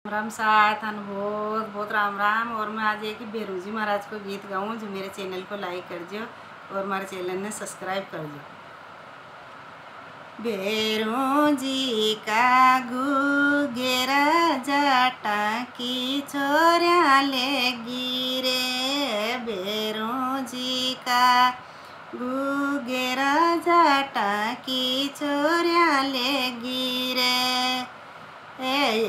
राम साथ थान बहुत बहुत राम राम। और मैं आज एक बेरू जी महाराज को गीत गाऊँ जो मेरे चैनल को लाइक कर दियो और हमारे चैनल ने सब्सक्राइब कर दियो। बेरू जी का गुगेरा जाटा की छोरिया ले गिरे, बेरू जी का गुगेरा जाटा की छोरिया ले गिरे।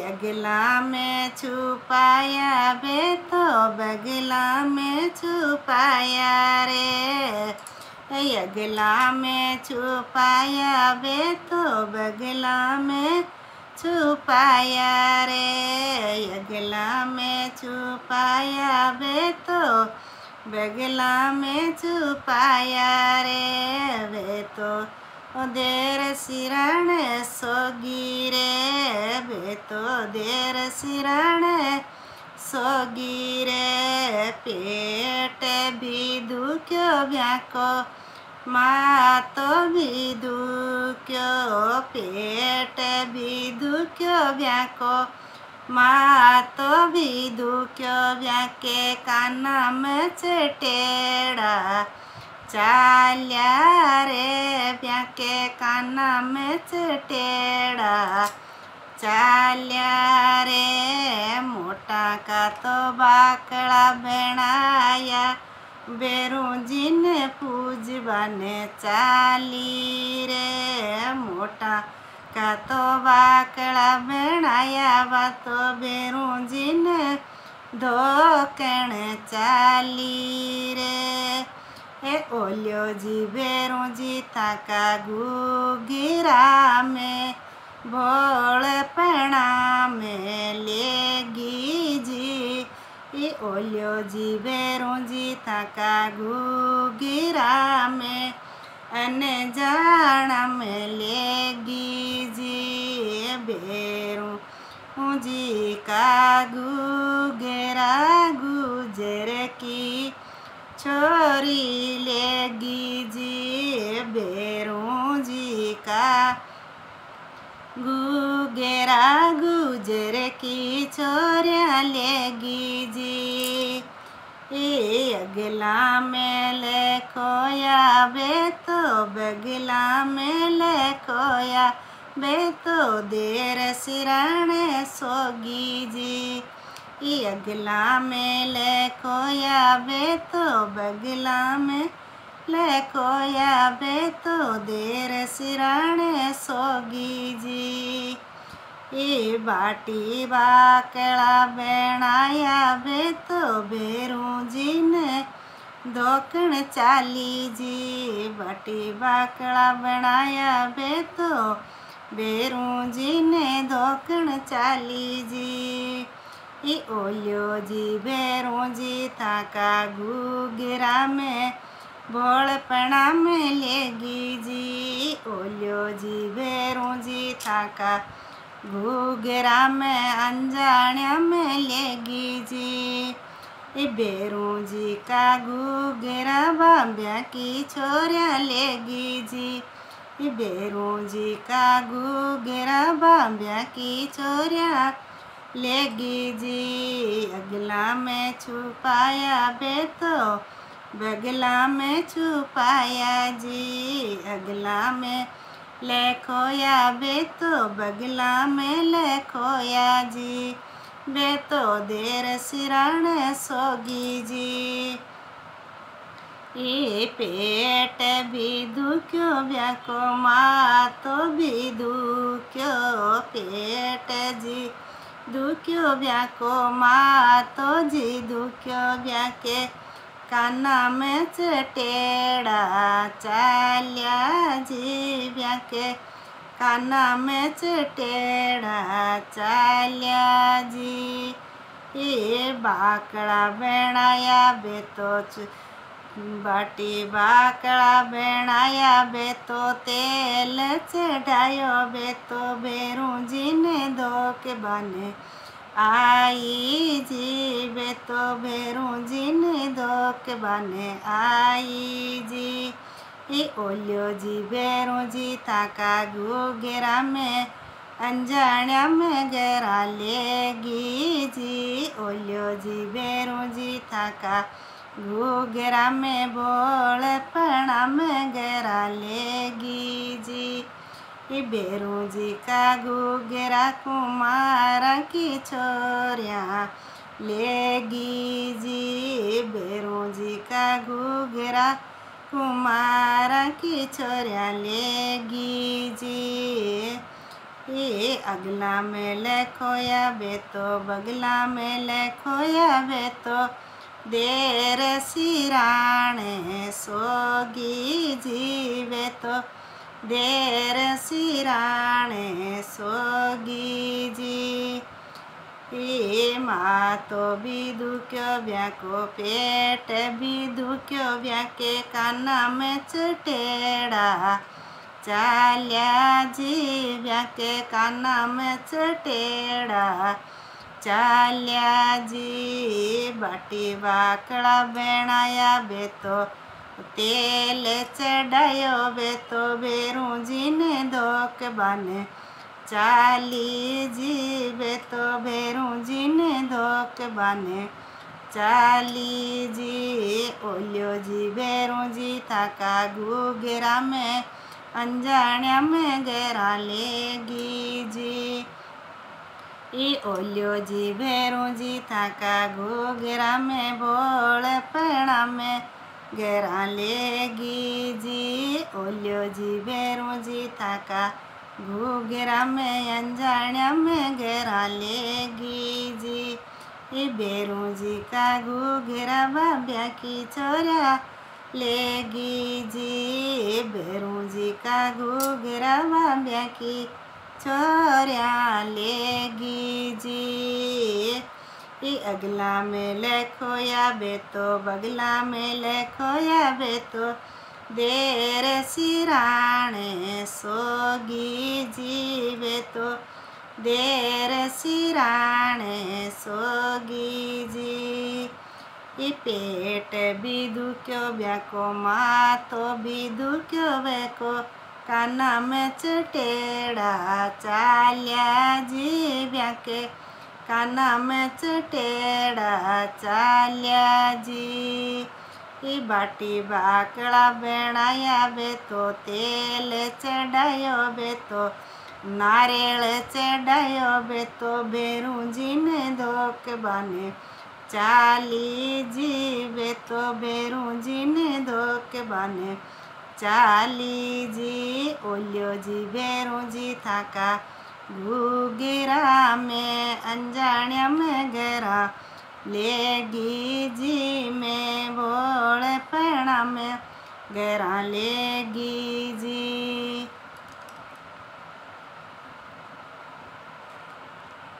अगला में छुपाया बे तो बगला में छुपाया रे, अगला में छुपाया बे तो बगला में छुपाया रे, अगला में छुपाया बे तो बगला में छुपाया रे। वे तो देर सिरण सोगी रे, वे तो देर सिरण सोगी रे। पेट भी दुख्यो ब्याको माँ तो भी दुख्यो, पेट भी दुख्यो ब्याको माँ तो भी दुख्यो ब्याके काना में चटेड़ा चाल्या रे, ब्याके काना में चटेड़ा चाल्या रे। मोटा का तो बाकड़ा बनाया बेरू जी ने पूजवाने चाली रे, मोटा का तो बाकड़ा बनाया वा तो बेरू जी ने धोकण चाली रे। ओलियो जी बेरू जी ताका गुगिरा में भोलपना में लेगी जी, ओलियो जी बेरू जी ताका गुगिरा में अनजाना में लेगी जी। बेरू जी का गुगेरा गुजर की छोरी लेगी जी, बेरू जी का गुगेरा गुजर की छोरिया लेगी जी। अगला में ले खोया बे तो बगला में ले खोया बे तो देर सिराने सोगी जी, अगला में ले खोया बे तो बगला में ले खोया बे तो देर सिराने सोगी जी। बाटी बाकड़ा बनाया बे तो बेरू जी ने धोकण चाली जी, बाटी बाकड़ा बनाया बे तो बेरू जी ने धोकण चाली जी। ओलियो जी बेरू जी ताका गुगेरा में भोलपना में लेगी जी, ओलियो जी बेरू जी ताका गुगेरा में अनजानिया में लेगी जी। बेरू जी का गुगेरा बाम्बिया की छोरिया लेगी जी, बेरू जी का गुगेरा बाम्बिया की छोरिया लेगी जी। अगला में छुपाया बे तो बगला में छुपाया जी, अगला में ले खोया बे तो बगला में ले खोया जी, बे तो देर सिरण सोगी जी। पेट भी दुख्यो ब्याको माँ तो भी दुख्यो, पेट जी दुख्यो ब्याको माँ तो जी दुख्यो ब्याके काना में चटेड़ा चाल्या जी, ब्याके काना में चटेड़ा चाल्या जी। बाकड़ा बनाया बे तो बाटी बाकड़ा बनाया बे तो तेल चढ़ायो बे तो बेरू जी ने धोके बने आई जी, बे तो बेरू जी ने धोके बने आई जी। ओलियो जी बेरू जी ताका गुगेरा में अंजाण्या में गरा लेगी जी। ओलियो जी बेरू जी थाका घूघरा में बोल पणा में गरा लेगी जी। बेरू जी का घूघरा कुमार की छोरिया लेगी जी। बेरू जी का घूघरा कुमार की छोरिया लेगी जी। ये अगला में ले खोया बे तो बगला में ले खोया बे तो देर सिराणे सोगी जीवे तो देर सिराणे सोगी जी। ये माँ तो भी दुख्यो ब्याको पेट भी दुख्यो ब्याके काना में चटेड़ा चाल्या जी। ब्याके काना में चटेड़ा चाल्या जी। बाटी बाकड़ा बेणाया बे तो तेल चढ़ायो बे तो बेरू जी ने धोक बाने चाली जी। बे तो बेरू जी ने धोक बाने चाली जी। ओलियो जी बेरू जी थाका घूघरा में अंजाण्या में गरा लेगी जी। ओलियो जी बेरू जी थाका घूघरा में बोल पणा में गरा लेगी जी। ओलियो जी बेरू जी थाका घूघरा में अंजाण्या में गरा लेगी जी। बेरू जी का घूघरा बाब्या की छोरा लेगी जी। बेरू जी का घूघरा बाब्या की छोरिया लेगी जी। अगला में ले खोया बे तो बगला में ले खोया बे तो देर सिराणे सोगी जीवे तो देर सिराणे सोगी जी। पेट भी दुख्यो ब्याको माँ तो भी दुख्यो बेको काना में चटेड़ा चाल्या जी। ब्याके काना में चटेड़ा चाल्या जी। बाटी बाकड़ा बेणाया बे तो तेल चढ़ायो बे तो नारियल चढ़ायो बे तो बेरू जी ने धोक बाने चाली जी। बे तो बेरू जी ने धोक बाने चाली जी। ओलियो जी बेरू जी थाका घूघरा में अंजाण्या में गरा लेगी जी। में बोल पणा में गरा लेगी जी।